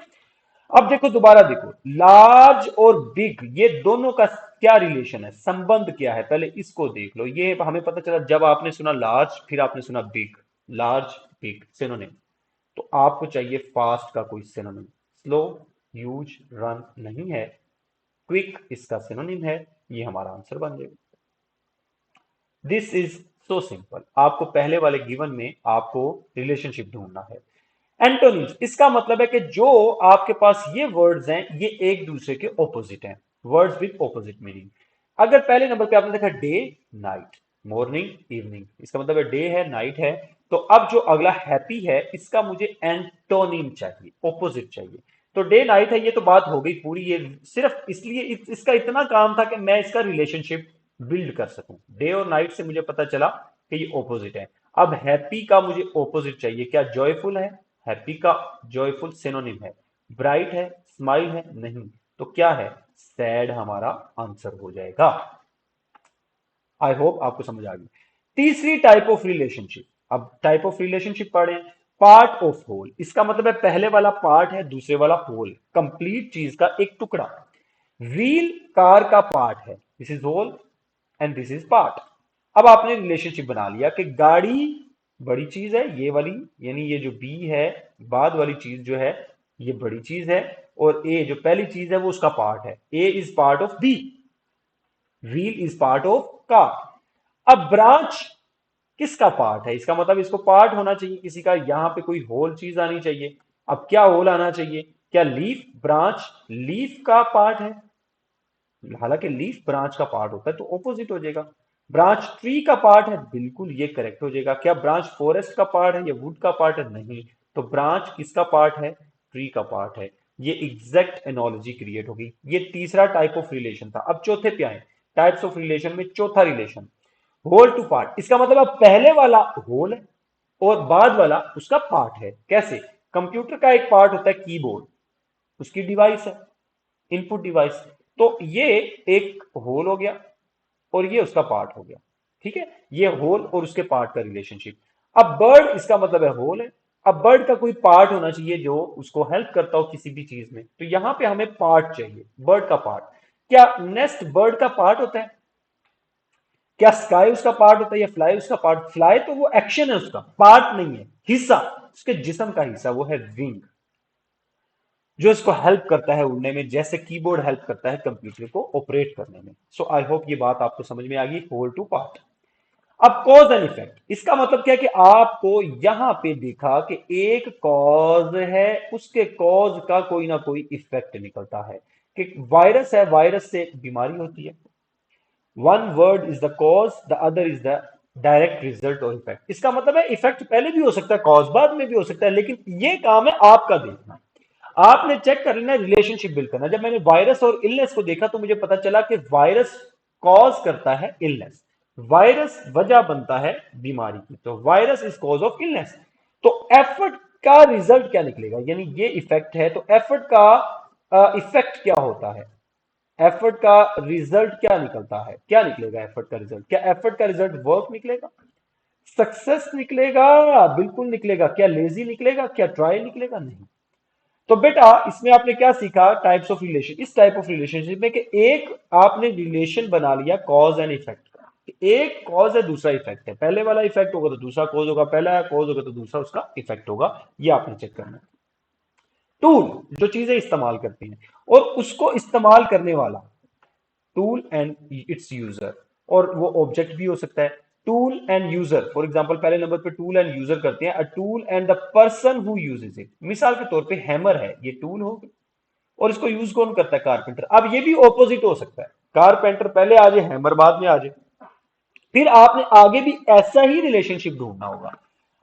अब देखो, दोबारा देखो, लार्ज और बिग ये दोनों का क्या रिलेशन है, संबंध क्या है? पहले इसको देख लो। ये हमें पता चला जब आपने सुना लार्ज, फिर आपने सुना बिग। Large big synonym. तो आपको चाहिए फास्ट का कोई सिनोनिम। स्लो, ह्यूज, रन नहीं है। क्विक इसका सिनोनिम है। ये हमारा आंसर बन जाएगा। This is so simple. आपको पहले वाले गिवन में आपको रिलेशनशिप ढूंढना है। एंटोनिम्स, इसका मतलब है कि जो आपके पास ये वर्ड्स हैं ये एक दूसरे के ऑपोजिट हैं। Words with opposite meaning. अगर पहले नंबर पे आपने देखा डे, नाइट, मॉर्निंग, इवनिंग, इसका मतलब है डे है, नाइट है। तो अब जो अगला हैप्पी है, इसका मुझे एंटोनिम चाहिए, ऑपोजिट चाहिए। तो डे नाइट है, ये तो बात हो गई पूरी। ये सिर्फ इसलिए इसका इतना काम था कि मैं इसका रिलेशनशिप बिल्ड कर सकूं। डे और नाइट से मुझे पता चला कि ये ऑपोजिट है। अब हैप्पी का मुझे ऑपोजिट चाहिए। क्या जॉयफुल है? हैप्पी का जॉयफुल सिनोनिम है। ब्राइट है? स्माइल है? नहीं। तो क्या है? सैड हमारा आंसर हो जाएगा। आई होप आपको समझ आ गई। तीसरी टाइप ऑफ रिलेशनशिप। अब टाइप ऑफ रिलेशनशिप पढ़े। पार्ट ऑफ होल, इसका मतलब है पहले वाला पार्ट है, दूसरे वाला होल, कंप्लीट चीज का एक टुकड़ा। व्हील कार का पार्ट है, this is whole and this is part. अब आपने रिलेशनशिप बना लिया कि गाड़ी बड़ी चीज है, ये वाली, यानी ये जो बी है, बाद वाली चीज जो है ये बड़ी चीज है, और ए जो पहली चीज है वो उसका पार्ट है। A is part of B, wheel is part of car. अब ब्रांच किसका पार्ट है? इसका मतलब इसको पार्ट होना चाहिए किसी का, यहां पे कोई होल चीज आनी चाहिए। अब क्या होल आना चाहिए? क्या लीफ? ब्रांच लीफ का पार्ट है, हालांकि लीफ ब्रांच का पार्ट होता है तो ऑपोजिट हो जाएगा। ब्रांच ट्री का पार्ट है, बिल्कुल ये करेक्ट हो जाएगा। क्या ब्रांच फॉरेस्ट का पार्ट है या वुड का पार्ट है? नहीं। तो ब्रांच किसका पार्ट है? ट्री का पार्ट है। ये एग्जैक्ट एनोलॉजी क्रिएट होगी। ये तीसरा टाइप ऑफ रिलेशन था। अब चौथे पे आए, टाइप्स ऑफ रिलेशन में चौथा रिलेशन, होल टू पार्ट। इसका मतलब अब पहले वाला होल है और बाद वाला उसका पार्ट है। कैसे? कंप्यूटर का एक पार्ट होता है कीबोर्ड, उसकी डिवाइस है, इनपुट डिवाइस। तो ये एक होल हो गया और ये उसका पार्ट हो गया। ठीक है, ये होल और उसके पार्ट का रिलेशनशिप। अब बर्ड, इसका मतलब है होल है। अब बर्ड का कोई पार्ट होना चाहिए जो उसको हेल्प करता हो किसी भी चीज में, तो यहां पे हमें पार्ट चाहिए, बर्ड का पार्ट। क्या नेस्ट बर्ड का पार्ट होता है? क्या स्काई उसका पार्ट होता है या फ्लाई उसका पार्ट? फ्लाई तो वो एक्शन है, उसका पार्ट नहीं है, हिस्सा, उसके जिस्म का हिस्सा, वो है विंग, जो इसको हेल्प करता है उड़ने में, जैसे कीबोर्ड हेल्प करता है कंप्यूटर को ऑपरेट करने में। सो आई होप ये बात आपको समझ में आ गई, होल टू पार्ट। अब कॉज एंड इफेक्ट, इसका मतलब क्या है कि आपको यहां पे देखा कि एक कॉज है, उसके कॉज का कोई ना कोई इफेक्ट निकलता है। कि वायरस है, वायरस से बीमारी होती है। One word is the cause, the other is the direct result और इफेक्ट। इसका मतलब है इफेक्ट पहले भी हो सकता है, कॉज बाद में भी हो सकता है, लेकिन ये काम है आपका देखना। आपने चेक कर लेना, रिलेशनशिप बिल्ड करना। जब मैंने वायरस और इलनेस को देखा तो मुझे पता चला कि वायरस कॉज करता है इलनेस, वायरस वजह बनता है बीमारी की, तो virus is cause of illness. तो एफर्ट का रिजल्ट क्या निकलेगा, यानी ये इफेक्ट है, तो एफर्ट का इफेक्ट क्या होता है, एफर्ट का रिजल्ट क्या निकलता है, क्या निकलेगा एफर्ट का रिजल्ट? क्या एफर्ट का रिजल्ट वर्क निकलेगा, सक्सेस निकलेगा? बिल्कुल निकलेगा। क्या लेजी निकलेगा, क्या ट्राई निकलेगा? नहीं। तो बेटा इसमें आपने क्या सीखा, टाइप्स ऑफ रिलेशन। इस टाइप ऑफ रिलेशनशिप में कि एक आपने रिलेशन बना लिया कॉज एंड इफेक्ट का, एक कॉज है दूसरा इफेक्ट है, पहले वाला इफेक्ट होगा तो दूसरा कॉज होगा, पहला कॉज होगा तो दूसरा उसका इफेक्ट होगा। ये आपने चेक करना है। टूल, जो चीजें इस्तेमाल करती हैं और उसको इस्तेमाल करने वाला, टूल एंड इट्स यूजर, और वो ऑब्जेक्ट भी हो सकता है। Tool and user, for example पहले नंबर पे टूल एंड यूजर करते हैं, a tool and the person who uses it. मिसाल के तौर पे हैमर है, ये टूल हो गई, और इसको यूज कौन करता है? कारपेंटर। अब ये भी ऑपोजिट हो सकता है, कारपेंटर पहले आ जाए, हैमर बाद में आ जाए। फिर आपने आगे भी ऐसा ही रिलेशनशिप ढूंढना होगा।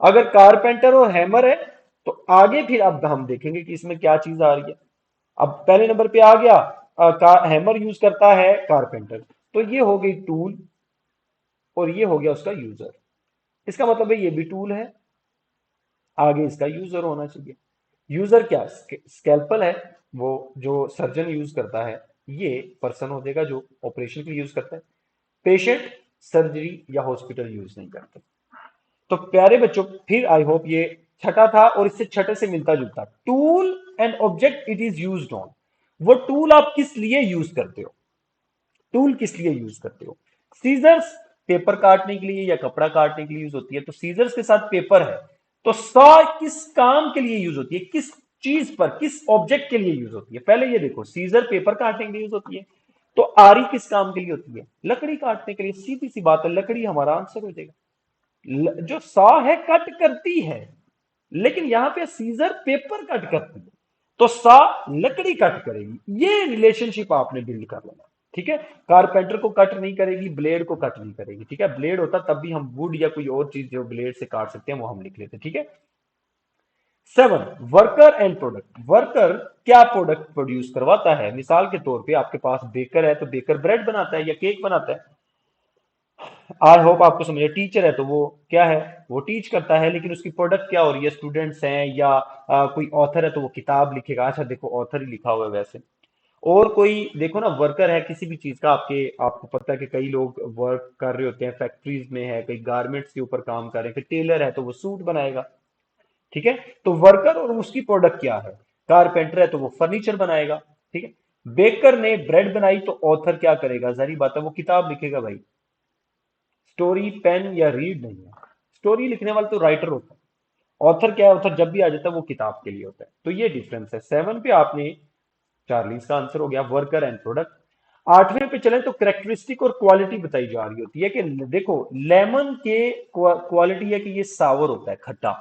अगर कारपेंटर और हैमर है तो आगे फिर अब हम देखेंगे कि इसमें क्या चीज आ रही है। अब पहले नंबर पे आ गया, हैमर यूज करता है कारपेंटर, तो ये हो गई टूल और ये हो गया उसका यूजर। इसका मतलब है ये भी टूल है, आगे इसका यूजर होना चाहिए। यूजर क्या, स्कैल्पल है, वो जो सर्जन यूज करता है, ये पर्सन हो जाएगा जो ऑपरेशन के लिए यूज करता है। पेशेंट सर्जरी या हॉस्पिटल यूज नहीं करते। तो प्यारे बच्चों, फिर आई होप ये छठा था और इससे छठे से मिलता जुलता, tool and object it is used on. वो टूल आप किस लिए यूज करते हो, टूल किस लिए यूज करते हो? सीजर्स पेपर काटने के लिए या कपड़ा काटने के लिए यूज होती है, तो सीजर्स के साथ पेपर है। तो सॉ किस काम के लिए यूज होती है, किस चीज पर, किस ऑब्जेक्ट के लिए यूज होती है? पहले ये देखो, सीजर पेपर काटने के लिए यूज होती है, तो आरी किस काम के लिए होती है? लकड़ी काटने के लिए। सीधी सी बात है, लकड़ी हमारा आंसर हो जाएगा। जो सॉ है कट करती है, लेकिन यहां पे सीजर पेपर कट करती है, तो सा लकड़ी कट करेगी। ये रिलेशनशिप आपने बिल्ड कर लेना। ठीक है, कारपेंटर को कट नहीं करेगी, ब्लेड को कट नहीं करेगी। ठीक है, ब्लेड होता तब भी हम वुड या कोई और चीज जो ब्लेड से काट सकते हैं वो हम लिख लेते हैं। ठीक है। 7, वर्कर एंड प्रोडक्ट। वर्कर क्या प्रोडक्ट प्रोड्यूस करवाता है? मिसाल के तौर पे आपके पास बेकर है, तो बेकर ब्रेड बनाता है या केक बनाता है। आई होप आपको समझे। टीचर है तो वो क्या है, वो टीच करता है, लेकिन उसकी प्रोडक्ट क्या हो रही है? स्टूडेंट्स हैं या कोई ऑथर है तो वो किताब लिखेगा। अच्छा देखो, ऑथर ही लिखा हुआ है वैसे। और कोई देखो ना, वर्कर है किसी भी चीज का, आपको पता है कि कई लोग वर्क कर रहे होते हैं, फैक्ट्रीज में है, कई गारमेंट्स के ऊपर काम कर रहे हैं, फिर टेलर है तो वो सूट बनाएगा। ठीक है, तो वर्कर और उसकी प्रोडक्ट क्या है? कारपेंटर है तो वो फर्नीचर बनाएगा। ठीक है, बेकर ने ब्रेड बनाई तो ऑथर क्या करेगा? जारी बात है वो किताब लिखेगा भाई। स्टोरी पेन या रीड नहीं है, स्टोरी लिखने वाला तो राइटर होता है। ऑथर क्या है? ऑथर जब भी आ जाता है वो किताब के लिए होता है। तो ये डिफरेंस है। 7 पे आपने, चार्लीस का आंसर हो गया, वर्कर एंड प्रोडक्ट। 8वें पे चले तो करेक्टरिस्टिक और क्वालिटी बताई जा रही होती है कि देखो, लेमन के क्वालिटी है कि ये सावर होता है, खट्टा।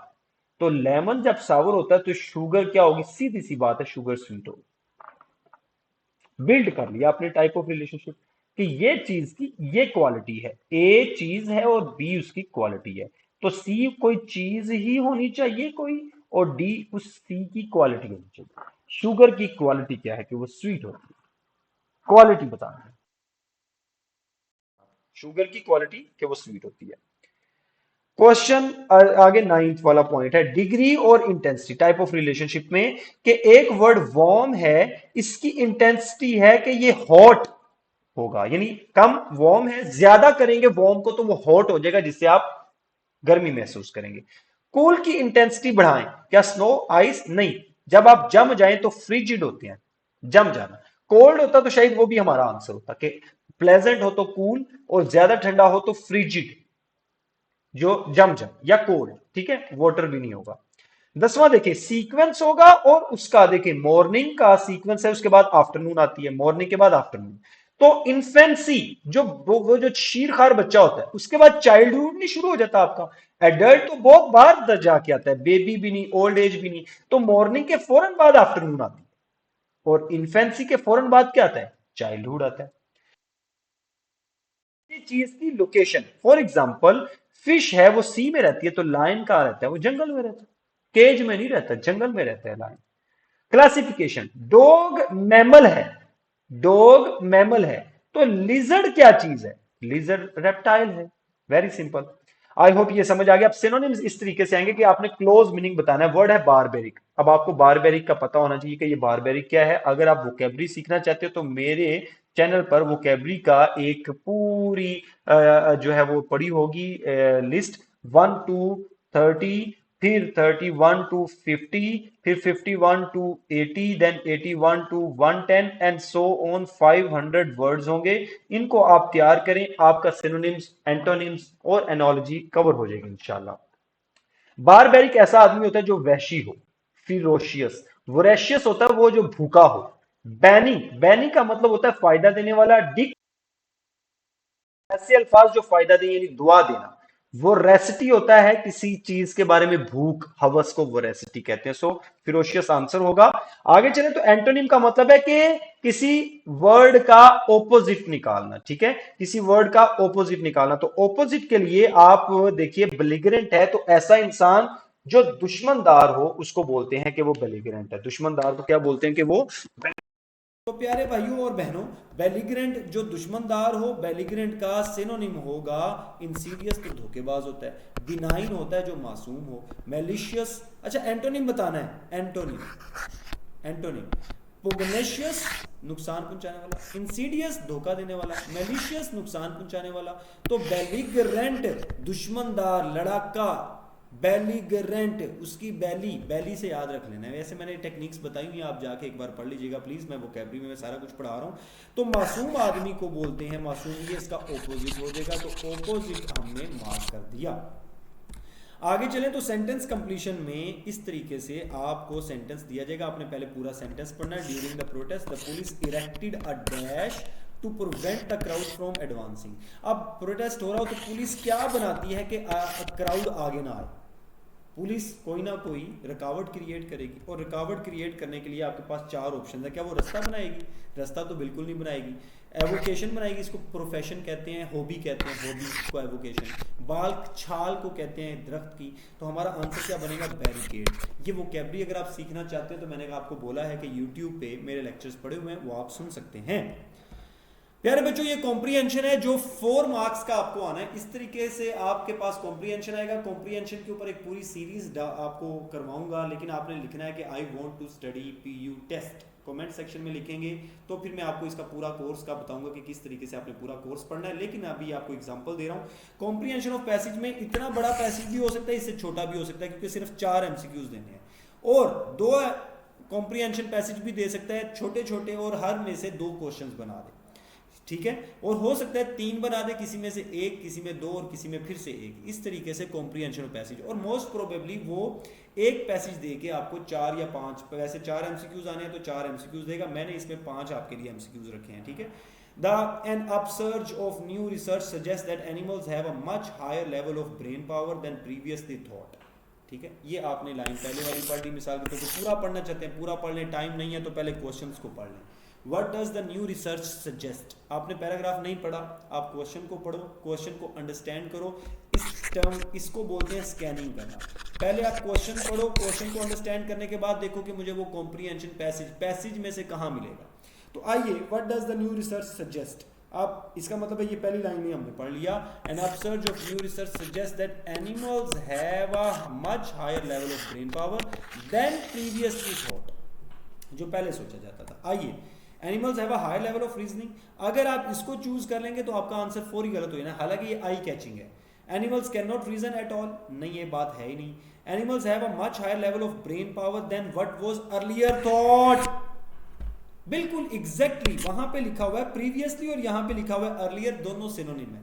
तो लेमन जब सावर होता है तो शुगर क्या होगी? सीधी सी बात है, शुगर स्वीट होगी। बिल्ड कर लिया आपने टाइप ऑफ रिलेशनशिप कि ये चीज की ये क्वालिटी है, ए चीज है और बी उसकी क्वालिटी है। तो सी कोई चीज ही होनी चाहिए कोई, और डी उस सी की क्वालिटी होनी चाहिए। शुगर की क्वालिटी क्या है कि वो स्वीट होती है, क्वालिटी बताना है शुगर की क्वालिटी कि वो स्वीट होती है। क्वेश्चन आगे नाइन्थ वाला पॉइंट है, डिग्री और इंटेंसिटी टाइप ऑफ रिलेशनशिप में कि एक वर्ड वार्म है, इसकी इंटेंसिटी है कि ये हॉट होगा, यानी कम वार्म है, ज्यादा करेंगे वार्म को तो वो हॉट हो जाएगा जिससे आप गर्मी महसूस करेंगे। कूल की इंटेंसिटी बढ़ाएं, क्या स्नो आइस नहीं, जब आप जम जाएं तो फ्रिजिड होते हैं, जम जाना। कोल्ड होता तो शायद वो भी हमारा आंसर होता कि प्लेजेंट हो तो कूल और ज्यादा ठंडा हो तो फ्रिजिड, जो जम जम या कोल्ड, ठीक है, वाटर भी नहीं होगा। 10वां देखिए सीक्वेंस होगा और उसका देखिए मॉर्निंग का सीक्वेंस है, उसके बाद आफ्टरनून आती है, मॉर्निंग के बाद आफ्टरनून। तो इन्फेंसी जो वो जो शीरखार बच्चा होता है उसके बाद चाइल्डहुड नहीं शुरू हो जाता आपका, एडल्ट तो बहुत बार जाके आता है, बेबी भी नहीं, ओल्ड एज भी नहीं, तो मॉर्निंग के फौरन बाद आफ्टरनून आती है और इन्फेंसी के फौरन बाद क्या आता है, चाइल्डहुड आता है। चीज की लोकेशन, फॉर एग्जाम्पल फिश है वो सी में रहती है तो लायन कहां रहता है, वो जंगल में रहता है, केज में नहीं रहता, जंगल में रहता है लायन। क्लासिफिकेशन, डॉग मैमल है, डॉग मैमल है, तो लिजर्ड क्या चीज है, लिजर्ड रेप्टाइल है, वेरी सिंपल। आई होप ये समझ आ गया। अब सिनोनिम्स इस तरीके से आएंगे कि आपने क्लोज मीनिंग बताना है। वर्ड है बारबेरिक, अब आपको बारबेरिक का पता होना चाहिए कि ये बारबेरिक क्या है। अगर आप वोकेबरी सीखना चाहते हो तो मेरे चैनल पर वोकेबरी का एक पूरी जो है वो पड़ी होगी लिस्ट, 1 to 30, फिर 31 to 50, फिर 51 to 80, then 81 to 110 and so on, 500 words होंगे। इनको आप तैयार करें, आपका सिनोनिम्स, एंटोनिम्स और एनोलॉजी कवर हो जाएगी इंशाल्लाह। बारबेरिक ऐसा आदमी होता है जो वहशी हो, फिरोशियस। वोरेशियस होता है वो जो भूखा हो। बैनी, बैनी का मतलब होता है फायदा देने वाला। डिक, ऐसे अल्फाज जो फायदा दें यानी दुआ देना। वोरेसिटी होता है किसी चीज के बारे में भूख, हवस को वोरेसिटी कहते हैं। सो फिरोशियस आंसर होगा। आगे चले तो एंटोनिम का मतलब है कि किसी वर्ड का ऑपोजिट निकालना, ठीक है, किसी वर्ड का ऑपोजिट निकालना। तो ऑपोजिट के लिए आप देखिए बेलिगरेंट है तो ऐसा इंसान जो दुश्मनदार हो उसको बोलते हैं कि वो बेलिगरेंट है। दुश्मनदार को क्या बोलते हैं कि वो। तो प्यारे भाइयों और बहनों, बेलिग्रेंट जो दुश्मनदार हो, बेलिग्रेंट का सिनोनिम होगा इंसीडियस, तो धोखेबाज होता है। बिनाइन होता है जो मासूम हो। मेलिशियस, अच्छा एंटोनिम बताना है, एंटोनिम, एंटोनिम पुगनेशियस नुकसान पहुंचाने वाला, इंसीडियस धोखा देने वाला, मेलिशियस नुकसान पहुंचाने वाला। तो बेलिग्रेंट दुश्मनदार, लड़ाका, बेलीगरेंट, उसकी बैली, बैली से याद रख लेना है। वैसे मैंने टेक्निक्स बताई हुई, आप जाके एक बार पढ़ लीजिएगा प्लीज, मैं वोकैबुलरी में मैं सारा कुछ पढ़ा रहा हूँ। तो मासूम आदमी को बोलते हैं मासूम, ये इसका ऑपोजिट हो जाएगा, तो ऑपोजिट हमने मार्क कर दिया। आगे चलें तो सेंटेंस कंप्लीशन में इस तरीके से आपको सेंटेंस दिया जाएगा, आपने पहले पूरा सेंटेंस पढ़ना है। During the protest the police erected a dash to prevent the crowd from advancing. अब प्रोटेस्ट हो रहा हो तो पुलिस क्या बनाती है कि क्राउड आगे ना आए। पुलिस कोई ना कोई रुकावट क्रिएट करेगी, और रुकावट क्रिएट करने के लिए आपके पास चार ऑप्शन है। क्या वो रास्ता बनाएगी? रास्ता तो बिल्कुल नहीं बनाएगी। एवोकेशन बनाएगी, इसको प्रोफेशन कहते हैं, हॉबी कहते हैं, हॉबी को एवोकेशन। बाल छाल को कहते हैं दरख्त की। तो हमारा आंसर क्या बनेगा? बैरिकेड। ये वोकैबुलरी अगर आप सीखना चाहते हो तो मैंने आपको बोला है कि यूट्यूब पे मेरे लेक्चर्स पड़े हुए हैं, वो आप सुन सकते हैं। प्यारे बच्चों, ये कॉम्प्रीहेंशन है जो 4 मार्क्स का आपको आना है। इस तरीके से आपके पास कॉम्प्रीहेंशन आएगा। कॉम्प्रीहेंशन के ऊपर एक पूरी सीरीज आपको करवाऊंगा, लेकिन आपने लिखना है कि I want to study PU test. Comment section में लिखेंगे तो फिर मैं आपको इसका पूरा कोर्स का बताऊंगा कि किस तरीके से आपने पूरा कोर्स पढ़ना है। लेकिन अभी आपको एग्जांपल दे रहा हूं। कॉम्प्रीहेंशन ऑफ पैसेज में इतना बड़ा पैसेज भी हो सकता है, इससे छोटा भी हो सकता है, क्योंकि सिर्फ 4 एमसीक्यूज देने हैं, और 2 कॉम्प्रीहेंशन पैसेज भी दे सकता है छोटे छोटे, और हर में से 2 क्वेश्चन बना दे, ठीक है। और हो सकता है 3 बना दे, किसी में से 1, किसी में 2 और किसी में फिर से 1। इस तरीके से कॉम्प्रीहेंशन पैसेज, और मोस्ट प्रोबेबली वो एक पैसेज दे के आपको 4 या 5, वैसे 4 एमसीक्यूज आने हैं तो 4 एमसीक्यूज देगा। मैंने इसमें 5 आपके लिए एमसीक्यूज रखे हैं, ठीक है। An upsurge of new research suggest that animals have a much higher level of brain power than previously thought, ठीक है। ये आपने लाइन पहले वाली पढ़ ली मिसाल के तौर पर। पूरा पढ़ना चाहते हैं पूरा पढ़ लें, टाइम नहीं है तो पहले क्वेश्चंस को पढ़ लें। What does the new research suggest? आपने पैराग्राफ नहीं पढ़ा, आप क्वेश्चन को पढ़ो, क्वेश्चन को अंडरस्टैंड करो, इस टर्म, इसको बोलते हैं स्कैनिंग करना। पहले आप क्वेश्चन पढ़ो, क्वेश्चन को अंडरस्टैंड करने के बाद देखो कि मुझे वो कॉम्प्रीहेंशन पैसेज में से कहाँ मिलेगा। तो आइए, what does the new research suggest, आप इसका मतलब है ये पहली लाइन में हमने पढ़ लिया। An upsurge of new research suggest that animals have a much higher level of brain power than previously thought, जो पहले सोचा जाता था। आइए, animals have a higher level of reasoning, अगर आप इसको चूज कर लेंगे तो आपका आंसर फौरी गलत हो जाना, हालांकि ये आई कैचिंग है। Animals can not reason at all, नहीं ये बात है ही नहीं। Animals have a much higher level of brain power than what was earlier thought, बिल्कुल एग्जैक्टली वहां पे लिखा हुआ है प्रीवियसली और यहां पे लिखा हुआ है अर्लियर, दोनों सिनोनिम है।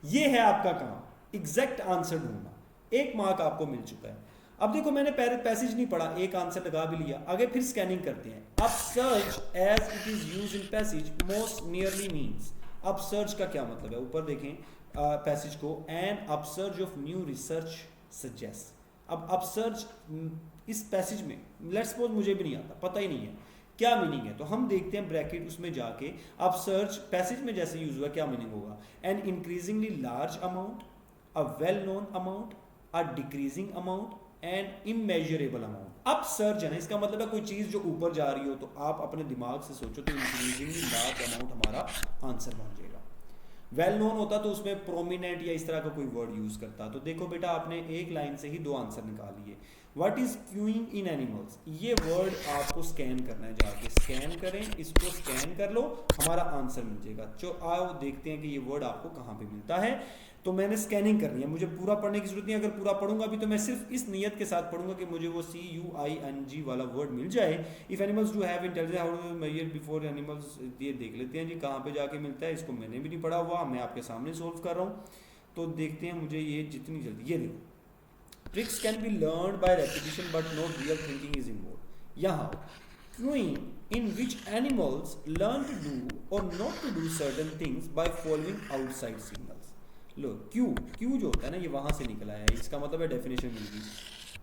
ये है आपका काम, एग्जैक्ट आंसर ढूंढना। 1 मार्क आपको मिल चुका है। अब देखो, मैंने पैसेज नहीं पढ़ा, एक आंसर लगा भी लिया, आगे फिर स्कैनिंग करते हैं। Upsurge as it is used in passage most nearly means, upsurge का क्या मतलब है, ऊपर देखें पैसेज को, an upsurge of new research suggest. अब अपसर्ज इस पैसेज में लेट्स सपोज मुझे भी नहीं आता, पता ही नहीं है क्या मीनिंग है, तो हम देखते हैं ब्रैकेट उसमें जाके अपसर्ज पैसेज में जैसे यूज हुआ क्या मीनिंग होगा। An increasingly large amount, a well known amount, a decreasing amount and immeasurable amount. Upsurge है ना, इसका मतलब है कोई चीज जो ऊपर जा रही हो, तो आप अपने दिमाग से सोचो तो इंक्रीजिंगली लार्ज अमाउंट हमारा आंसर बन जाएगा। वेल नोन होता तो उसमें प्रोमिनेंट या इस तरह का कोई वर्ड यूज करता। तो देखो बेटा, आपने एक लाइन से ही 2 आंसर निकाल लिए। What is queuing in animals, ये वर्ड आपको स्कैन करना है, जाके स्कैन करें, इसको स्कैन कर लो, हमारा आंसर मिल जाएगा। तो आओ देखते हैं कि ये वर्ड आपको कहाँ पे मिलता है। तो मैंने स्कैनिंग करनी है, मुझे पूरा पढ़ने की जरूरत नहीं, अगर पूरा पढ़ूंगा भी तो मैं सिर्फ इस नियत के साथ पढ़ूंगा कि मुझे वो CUING वाला वर्ड मिल जाए। If animals do have intelligence how do measure before animals, ये देख लेते हैं जी कहाँ पे जाके मिलता है, इसको मैंने भी नहीं पढ़ा हुआ, मैं आपके सामने सोल्व कर रहा हूँ। तो देखते हैं मुझे ये जितनी जल्दी, ये देखो, tricks can be learn by repetition but not real thinking is involve. यहाँ cueing in which animals learn to do और not to do certain things by following outside signals. लो, क्यू जो होता है ना, ये वहां से निकला है, इसका मतलब है डेफिनेशन मिल गई।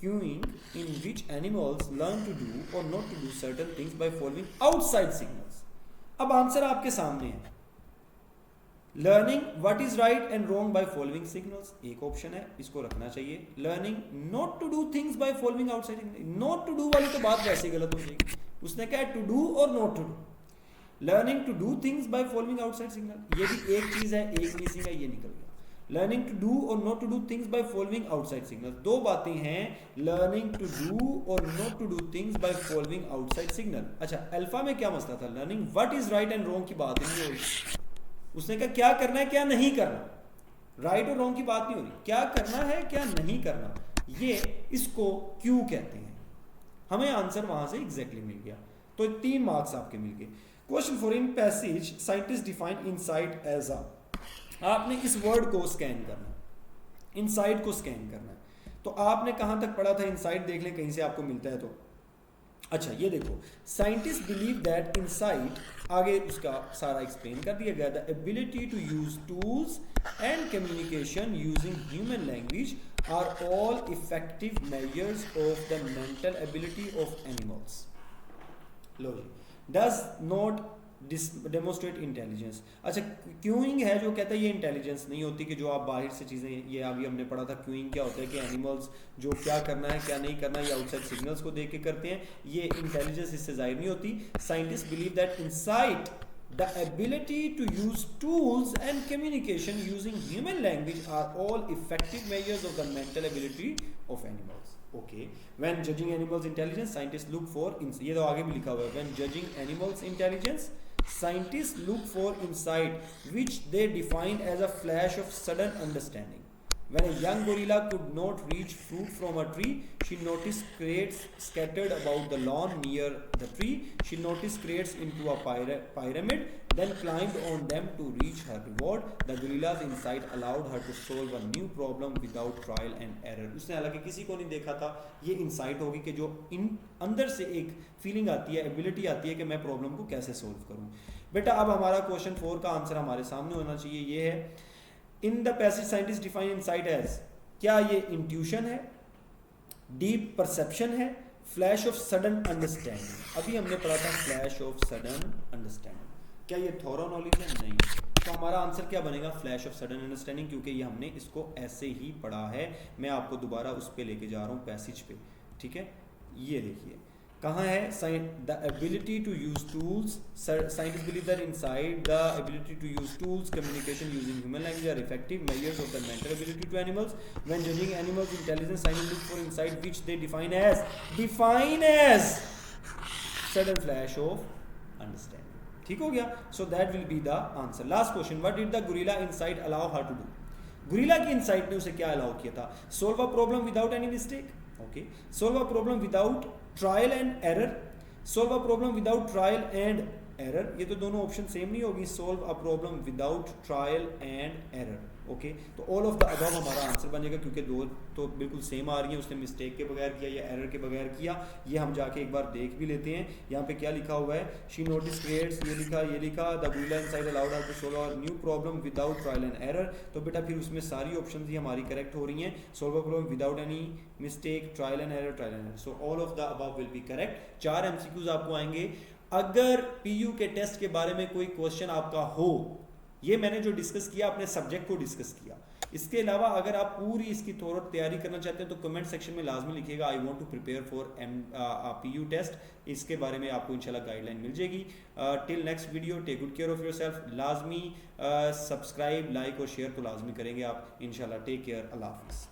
Cueing in which animals learn to do और not to do certain things by following outside signals. अब आंसर आपके सामने है। Learning what is right and wrong by following signals, एक ऑप्शन है, इसको रखना चाहिए। Learning not to do things by following outside signal, not to do वाली तो बात वैसे गलत हो जाएगी, उसने क्या है, टू डू और not to do. Learning to do things by following outside signal, ये भी एक चीज है, एक मिसिंग है, ये निकल गया। लर्निंग टू डू और not to do things by following outside signal, 2 बातें हैं, लर्निंग टू डू और not to do things by following outside signal. अच्छा, अल्फा में क्या मसला था, learning what is right and wrong की बात नहीं हो रही, उसने कहा क्या करना है क्या नहीं करना, राइट और रॉन्ग की बात नहीं हो रही, क्या करना है क्या नहीं करना, ये इसको क्यू कहते हैं। हमें आंसर वहां से एग्जैक्टली मिल गया, तो 3 मार्क्स आपके मिल गए। Question four in passage scientist define insight as a, आपने इस वर्ड को स्कैन करना, इनसाइट को स्कैन करना है। तो आपने कहां तक पढ़ा था, इनसाइट देख लें कहीं से आपको मिलता है तो। अच्छा, ये देखो, साइंटिस्ट बिलीव दैट इनसाइट, आगे उसका सारा एक्सप्लेन कर दिया गया, the ability to use tools and communication using human language are all effective measures of the mental ability of animals. लो जी, डज नॉट डेमोस्ट्रेट इंटेलिजेंस। अच्छा, क्यूइंग है जो कहता है ये इंटेलिजेंस नहीं होती कि जो आप बाहर से चीज़ें, ये अभी हमने पढ़ा था क्यूइंग क्या होता है कि एनिमल्स जो क्या करना है क्या नहीं करना ये आउटसाइड सिग्नल्स को देख के करते हैं, ये इंटेलिजेंस इससे जाहिर नहीं होती। Scientist believe that insight the ability to use tools and communication using human language are all effective measures of the mental ability of animals. Okay, when judging animals intelligence scientists look for, ये तो आगे भी लिखा हुआ है, when judging animals intelligence scientists look for insight which they define as a flash of sudden understanding. When a young gorilla could not reach fruit from a tree, she noticed crates scattered about the lawn near the tree. She noticed crates into a pyramid, then climbed on them to reach her reward. The gorilla's insight allowed her to solve a new problem without trial and error. उसने हालांकि किसी को नहीं देखा था, ये insight होगी कि जो इन अंदर से एक फीलिंग आती है, एबिलिटी आती है कि मैं प्रॉब्लम को कैसे सोल्व करूँ। बेटा, अब हमारा क्वेश्चन 4 का आंसर हमारे सामने होना चाहिए, ये है in the passage scientist define insight as, क्या ये इंट्यूशन है, डीप परसेप्शन है, फ्लैश ऑफ सडन अंडरस्टैंडिंग। अभी हमने पढ़ा था फ्लैश ऑफ सडन अंडरस्टैंडिंग, क्या ये थॉरो नॉलेज है? नहीं, तो हमारा आंसर क्या बनेगा, फ्लैश ऑफ सडन अंडरस्टैंडिंग, क्योंकि ये हमने इसको ऐसे ही पढ़ा है। मैं आपको दोबारा उस पे लेके जा रहा हूँ, पैसेज पे, ठीक है। ये देखिए कहाँ है, the ability to use tools, scientist believe that insight the ability to use tools communication using human language are effective measures of the mental ability to animals when judging animals intelligence, scientist look for insight which they define as sudden flash of understanding. ठीक हो गया, so that will be the answer. Last question, what did the gorilla insight allow her to do? Gorilla की insight ने उसे क्या allow किया था? Solve a problem without any mistake, okay, solve a problem without trial and error, solve a problem without trial and error, ये तो दोनों option same नहीं होगी, solve a problem without trial and error, okay. तो all of the above हमारा answer बनेगा, क्योंकि दो तो बिल्कुल सेम आ रही हैं, उसने मिस्टेक के बगैर किया या एरर के बगैर किया। ये हम जाके एक बार देख भी लेते हैं। यहाँ पे क्या लिखा हुआ है, शी नोटिस क्रिएट्स, ये लिखा the gorilla insight allowed her to solve a new problem without trial and error. तो बेटा फिर उसमें सारी ऑप्शन ही हमारी करेक्ट हो रही हैं, solve a problem without any mistake, trial and error, so all of the above will be correct. 4 MCQs आपको आएंगे। अगर पीयू के टेस्ट के बारे में कोई क्वेश्चन आपका हो, ये मैंने जो डिस्कस किया अपने सब्जेक्ट को डिस्कस किया, इसके अलावा अगर आप पूरी इसकी थोड़ा तैयारी करना चाहते हैं तो कमेंट सेक्शन में लाजमी लिखिएगा I want to prepare for PU test. इसके बारे में आपको इंशाल्लाह गाइडलाइन मिल जाएगी। Till next video, take good care of yourself. लाजमी सब्सक्राइब, लाइक और शेयर तो लाजमी करेंगे आप इंशाल्लाह। टेक केयर, अल्लाह हाफिज़।